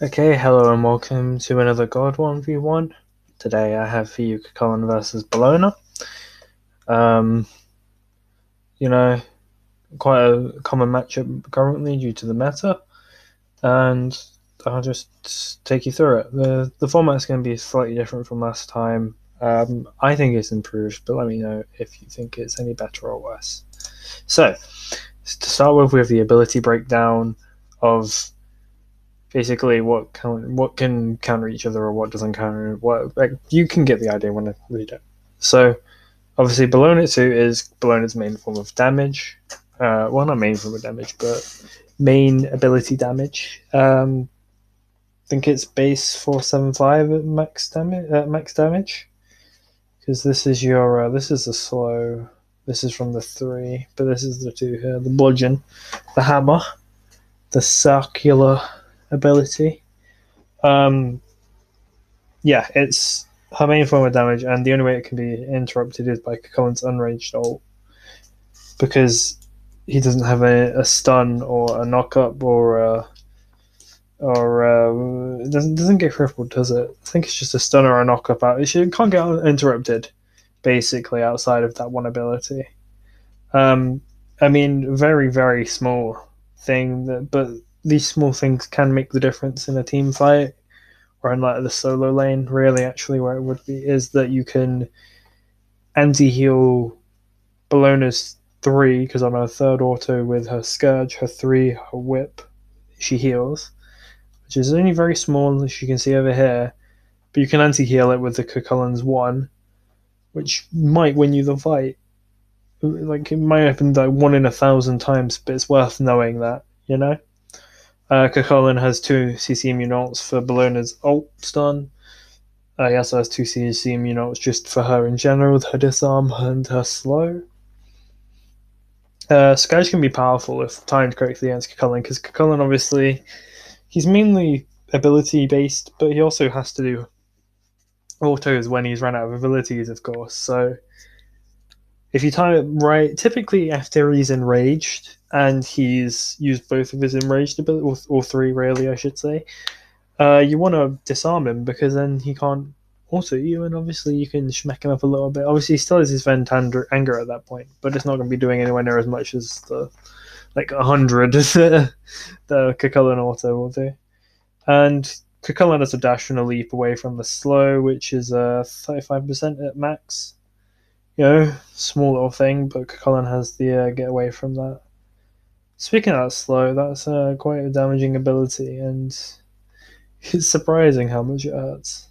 Okay, hello and welcome to another God 1v1. Today I have for you Chulainn versus Bellona. Um, you know, quite a common matchup currently due to the meta, and I'll just take you through it. The format is going to be slightly different from last time. I think it's improved, but let me know if you think it's any better or worse. So, to start with, we have the ability breakdown of basically what can counter each other or what doesn't counter what. Like, you can get the idea when I read it. So obviously Bellona 2 is Bellona's main form of damage. Well, not main form of damage, but main ability damage. I think it's base 475 at max damage. Because this is your this is the slow. This is from the 3, but this is the 2 here. The bludgeon, the hammer, the circular ability. Um, yeah, it's her main form of damage, and the only way it can be interrupted is by Chulainn's unranged ult, because he doesn't have a stun or a knock up it doesn't get crippled, does it? I think it's just a stun or a knock up out. It can't get interrupted, basically, outside of that one ability. Um, I mean, very small thing, but these small things can make the difference in a team fight or in like the solo lane. Really, actually, where it would be is that you can anti-heal Bellona's 3, because on her third auto with her Scourge, her 3, her whip, she heals, which is only very small, as you can see over here. But you can anti-heal it with the Chulainn's 1, which might win you the fight. Like, it might happen like 1 in 1,000 times, but it's worth knowing that, you know? Chulainn has 2 CC immune ults for Bellona's ult stun. He also has 2 CC immune ults just for her in general, with her disarm and her slow. Scourge can be powerful if timed correctly against Chulainn, because Chulainn obviously he's mainly ability based, but he also has to do autos when he's run out of abilities, of course. So if you time it right, typically after he's enraged and he's used both of his enraged abilities, or 3 really, I should say, you want to disarm him, because then he can't auto you, and obviously you can smack him up a little bit. Obviously, he still has his vent anger at that point, but it's not going to be doing anywhere near as much as the like 100 the Chulainn auto will do. And Chulainn has a dash and a leap away from the slow, which is 35% at max. Small little thing, but Chulainn has the get away from that. Speaking of that slow, that's quite a damaging ability, and it's surprising how much it hurts.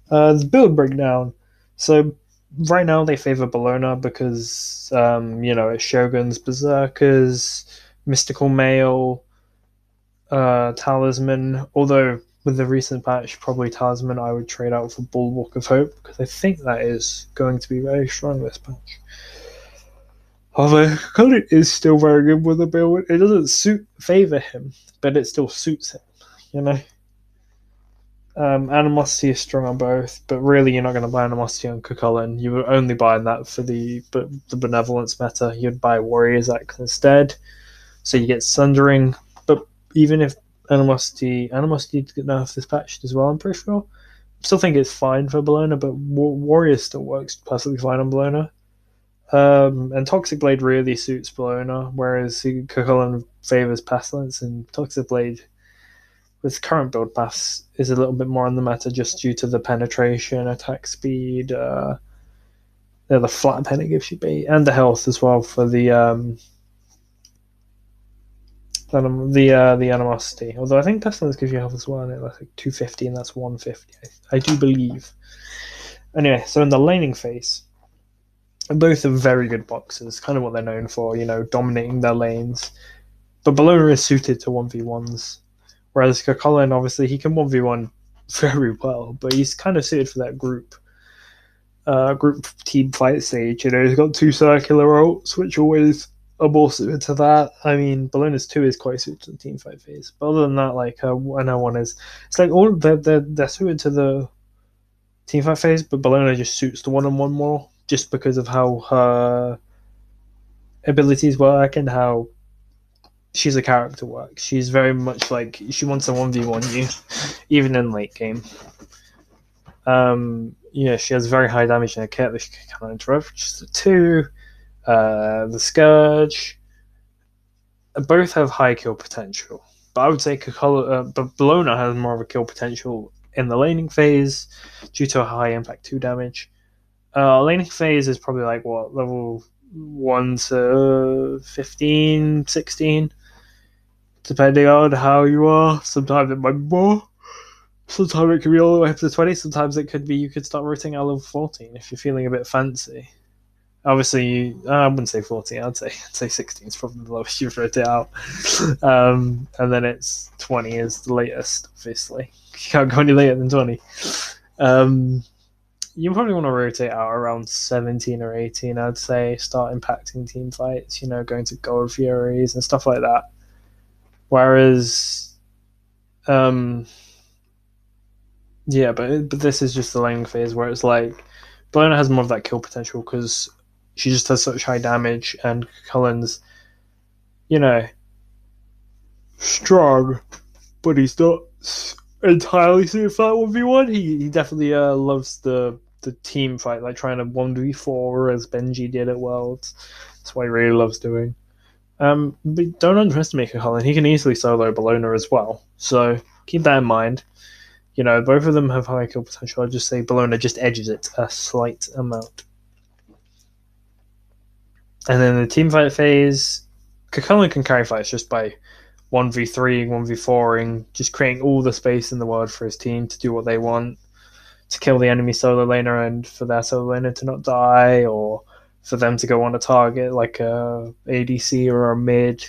The build breakdown. So right now they favor Bellona because it's Shoguns, Berserkers, Mystical Mail, Talisman. Although with the recent patch, probably Talisman I would trade out for Bulwark of Hope, because I think that is going to be very strong this patch. Although Cullen is still very good with the build, it doesn't favor him, but it still suits him. You know. Animosity is strong on both, but really you're not going to buy Animosity on Chulainn. You would only buy that for the Benevolence meta. You'd buy Warriors Axe instead, so you get Sundering. But even if Animosity gets nerfed this patch as well, I'm pretty sure. Still think it's fine for Bellona, but Warriors still works perfectly fine on Bellona. And Toxic Blade really suits Bellona, whereas Chulainn favors Pestilence, and Toxic Blade with current build paths is a little bit more on the meta, just due to the penetration, attack speed, the flat pen it gives you, and the health as well for the animosity. Although I think Pestilence gives you health as well, and it's like 250, and that's 150. I do believe. Anyway, so in the laning phase, both are very good boxers, kind of what they're known for, dominating their lanes. But Bellona is suited to 1v1s. Whereas Chulainn, obviously, he can 1v1 very well, but he's kind of suited for that group team fight stage. He's got 2 circular ults, which always are more suited to that. I mean, Bellona's 2 is quite suited to the team fight phase. But other than that, like, I know one is. It's like all they're suited to the team fight phase, but Bellona just suits the one-on-one more, just because of how her abilities work and how she's a character work. She's very much like she wants a 1v1 you, even in late game. Yeah, she has very high damage in her kit that she can interrupt, which is the 2. The Scourge. Both have high kill potential. But I would say but Bellona has more of a kill potential in the laning phase due to a high impact 2 damage. Laning phase is probably like what, level 1 to 15, 16, depending on how you are. Sometimes it might be more. Sometimes it could be all the way up to 20. Sometimes it could be you could start rotating out level 14 if you're feeling a bit fancy. Obviously, I wouldn't say 14. I'd say 16 is probably the lowest you've rotate out. And then it's 20 is the latest, obviously. You can't go any later than 20. You probably want to rotate out around 17 or 18, I'd say. Start impacting team fights, going to Gold Furies and stuff like that. Whereas, yeah, but this is just the laning phase where it's like Bellona has more of that kill potential because she just has such high damage, and Chulainn's, strong, but he's not entirely suited for that 1v1. He definitely loves the team fight, like trying to 1v4 as Benji did at Worlds. That's what he really loves doing. But don't underestimate Chulainn. He can easily solo Bellona as well. So keep that in mind. Both of them have high kill potential. I'd just say Bellona just edges it a slight amount. And then the team fight phase, Chulainn can carry fights just by 1v3, 1v4ing, just creating all the space in the world for his team to do what they want, to kill the enemy solo laner and for their solo laner to not die, or for them to go on a target like a ADC or a mid.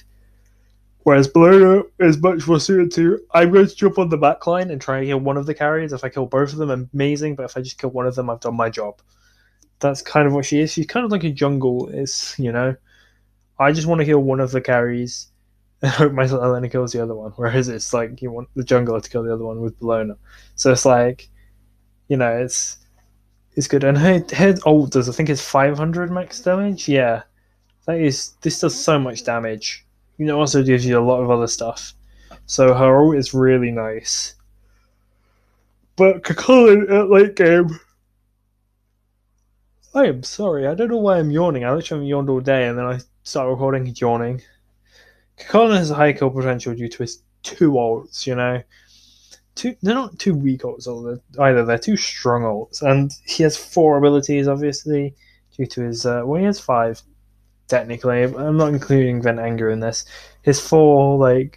Whereas Bellona is much more suited to, I'm going to jump on the backline and try and kill one of the carries. If I kill both of them, amazing, but if I just kill one of them, I've done my job. That's kind of what she is. She's kind of like a jungle is, I just want to kill one of the carries and hope my solo laner kills the other one. Whereas it's like you want the jungler to kill the other one with Bellona. So it's like, it's good. And her ult does, I think it's 500 max damage. Yeah, this does so much damage. It also gives you a lot of other stuff. So her ult is really nice. But Chulainn at late game, I am sorry. I don't know why I'm yawning. I literally haven't yawned all day, and then I start recording yawning. Chulainn has a high kill potential due to his 2 ults. They're not 2 weak ults either. They're 2 strong ults, and he has 4 abilities, obviously, due to his. He has 5 technically. I'm not including Vent Anger in this. His 4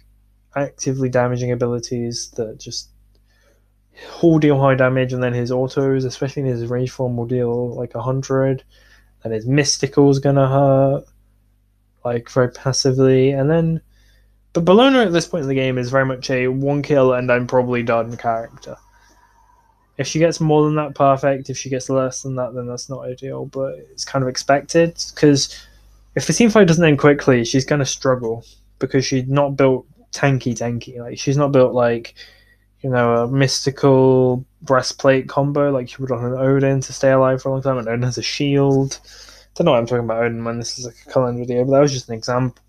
actively damaging abilities that just all deal high damage, and then his autos, especially in his rage form, will deal 100, and his mystical is gonna hurt very passively, and then. But Bellona at this point in the game is very much a 1 kill and I'm probably done character. If she gets more than that, perfect. If she gets less than that, then that's not ideal, but it's kind of expected, because if the teamfight doesn't end quickly, she's going to struggle, because she's not built tanky. She's not built a mystical breastplate combo like you would on an Odin to stay alive for a long time, and Odin has a shield. Don't know why I'm talking about Odin when this is a Chulainn video, but that was just an example.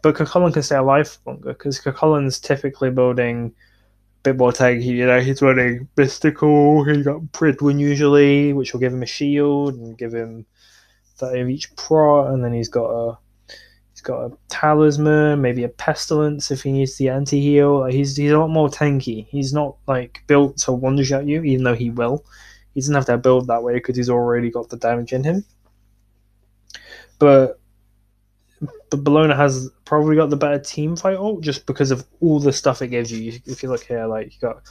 But Chulainn can stay alive for longer, because Chulainn's typically building a bit more tanky. He's running mystical, he's got Pridwin usually, which will give him a shield and give him that of each prot, and then he's got a talisman, maybe a pestilence if he needs the anti-heal. He's a lot more tanky. He's not built to one-shot you, even though he will. He doesn't have to build that way because he's already got the damage in him. But Bellona has probably got the better team fight ult, just because of all the stuff it gives you. If you look here, you got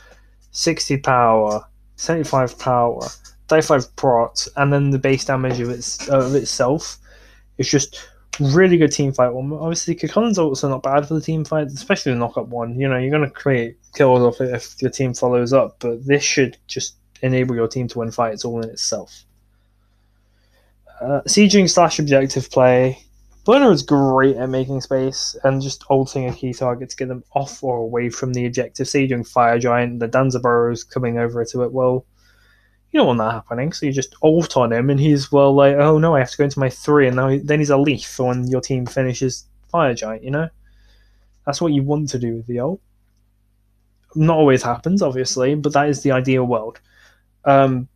60 power, 75 power, 35 prot, and then the base damage of itself. It's just really good team fight. Well, obviously, Chulainn's ults are not bad for the team fight, especially the knock-up one. You're going to create kills off it if your team follows up, but this should just enable your team to win fights all in itself. Sieging / objective play. Bellona is great at making space and just ulting a key target to get them off or away from the objective. Sieging Fire Giant, the Danza Burrows coming over to it. Well, you don't want that happening, so you just ult on him, and he's oh no, I have to go into my 3, and then he's a leaf when your team finishes Fire Giant. That's what you want to do with the ult. Not always happens, obviously, but that is the ideal world. Um,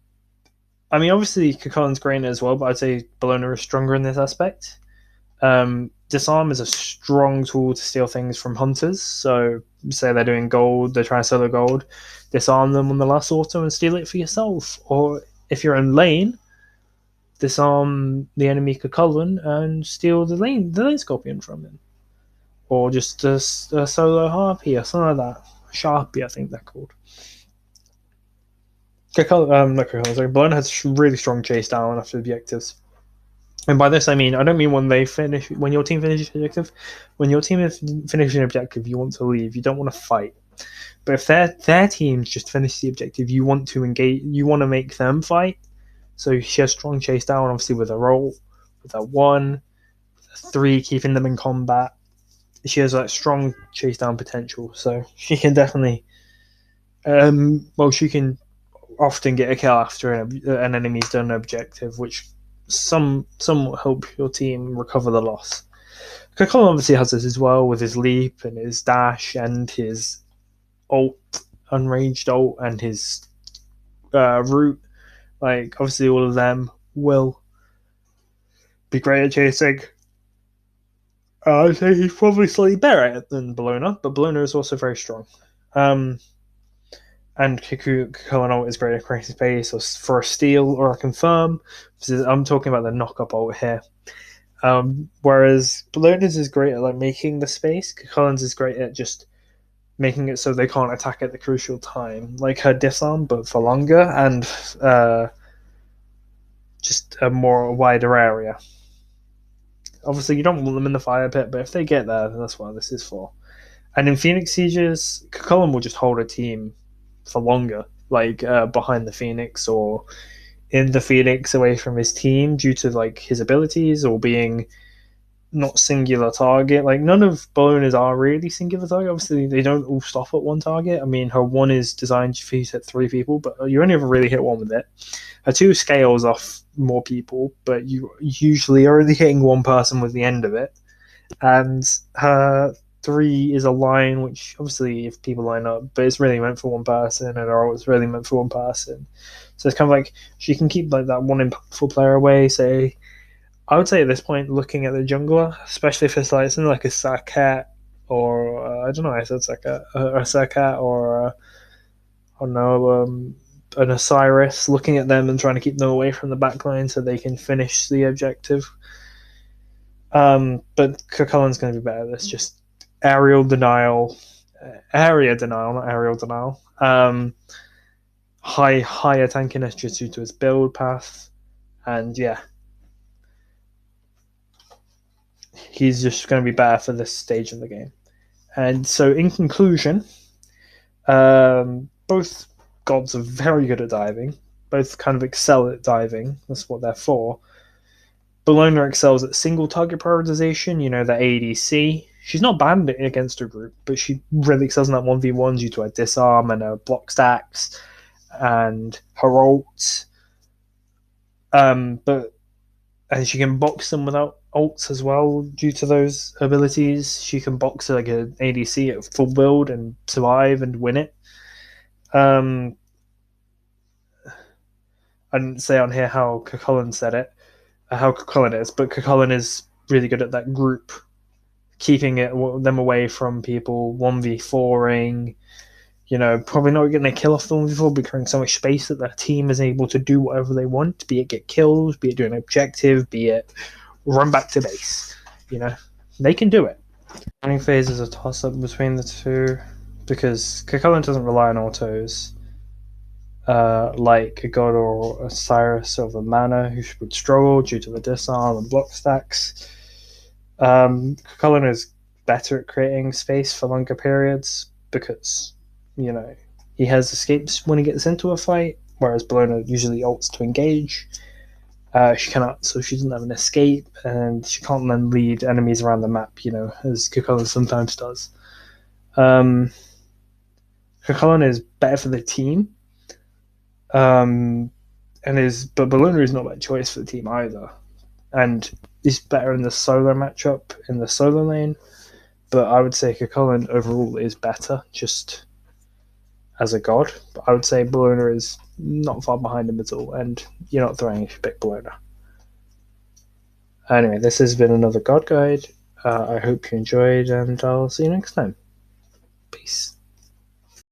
I mean, obviously, Kukulin's great as well, but I'd say Bellona is stronger in this aspect. Disarm is a strong tool to steal things from hunters. So, say they're doing gold, they're trying to sell the gold, disarm them on the last auto and steal it for yourself. Or if you're in lane, disarm the enemy Chulainn and steal the lane scorpion from him. Or just a solo harpy or something like that. Sharpie, I think they're called. Bellona has really strong chase down after objectives. And by this I mean, I don't mean when your team finishes an objective. When your team finishes an objective, you want to leave. You don't want to fight. But if their teams just finish the objective, you want to engage. You want to make them fight. So she has strong chase down, obviously with a roll, with a 1, with a 3, keeping them in combat. She has like strong chase down potential. So she can definitely, she can often get a kill after an enemy's done an objective, which somewhat help your team recover the loss. Chulainn obviously has this as well with his leap and his dash and his ult, unranged ult, and his root. Like, obviously, all of them will be great at chasing. I'd say he's probably slightly better at it than Bellona, but Bellona is also very strong. And Chulainn ult is great at creating space or for a steal or a confirm. I'm talking about the knock-up ult here. Whereas Bellona's is great at like making the space. Chulainn's is great at just making it so they can't attack at the crucial time, like her disarm, but for longer and just a more wider area. Obviously, you don't want them in the fire pit, but if they get there, then that's what this is for. And in Phoenix Sieges, Chulainn will just hold a team for longer, like behind the Phoenix or in the Phoenix away from his team due to like his abilities or being not singular target. Like none of Bellona's are really singular target. Obviously, they don't all stop at one target. I mean, her 1 is designed for you to hit 3 people, but you only ever really hit 1 with it. Her 2 scales off more people, but you usually are only hitting 1 person with the end of it. And her 3 is a line which obviously if people line up, but it's really meant for 1 person, and her ult is really meant for 1 person. So it's kind of like she can keep like that 1 impactful player away. Say, I would say at this point, looking at the jungler, especially if it's like something like a Sakat or I don't know, I said Sakat, a Sakat or I don't know, an Osiris, looking at them and trying to keep them away from the backline so they can finish the objective. But Chulainn's going to be better at this. Just area denial, not aerial denial. Higher tankiness just due to his build path, and yeah, he's just going to be better for this stage of the game. And so, in conclusion, both gods are very good at diving. Both kind of excel at diving. That's what they're for. Bellona excels at single target prioritization, the ADC. She's not bad against her group, but she really excels in that 1v1 due to her disarm and her block stacks and her ult. And she can box them without ults as well due to those abilities. She can box like an ADC at full build and survive and win it. I didn't say on here how Chulainn said it, how Chulainn is, but Chulainn is really good at that group, keeping them away from people, 1v4ing, probably not getting a kill off the 1v4, but creating so much space that their team is able to do whatever they want, be it get kills, be it do an objective, be it run back to base. They can do it. Running phase is a toss-up between the two, because Chulainn doesn't rely on autos, like a god or a Cyrus of a mana who would struggle due to the disarm and block stacks. Chulainn is better at creating space for longer periods because, he has escapes when he gets into a fight, whereas Bellona usually ults to engage. She cannot, so she doesn't have an escape, and she can't then lead enemies around the map, as Chulainn sometimes does. Chulainn is better for the team, but Bellona is not a choice for the team either, and is better in the solo matchup in the solo lane But I would say Chulainn overall is better, just as a god. But I would say Bellona is not far behind him at all, and you're not throwing if you pick Bellona. Anyway, this has been another God Guide. I hope you enjoyed, and I'll see you next time. Peace.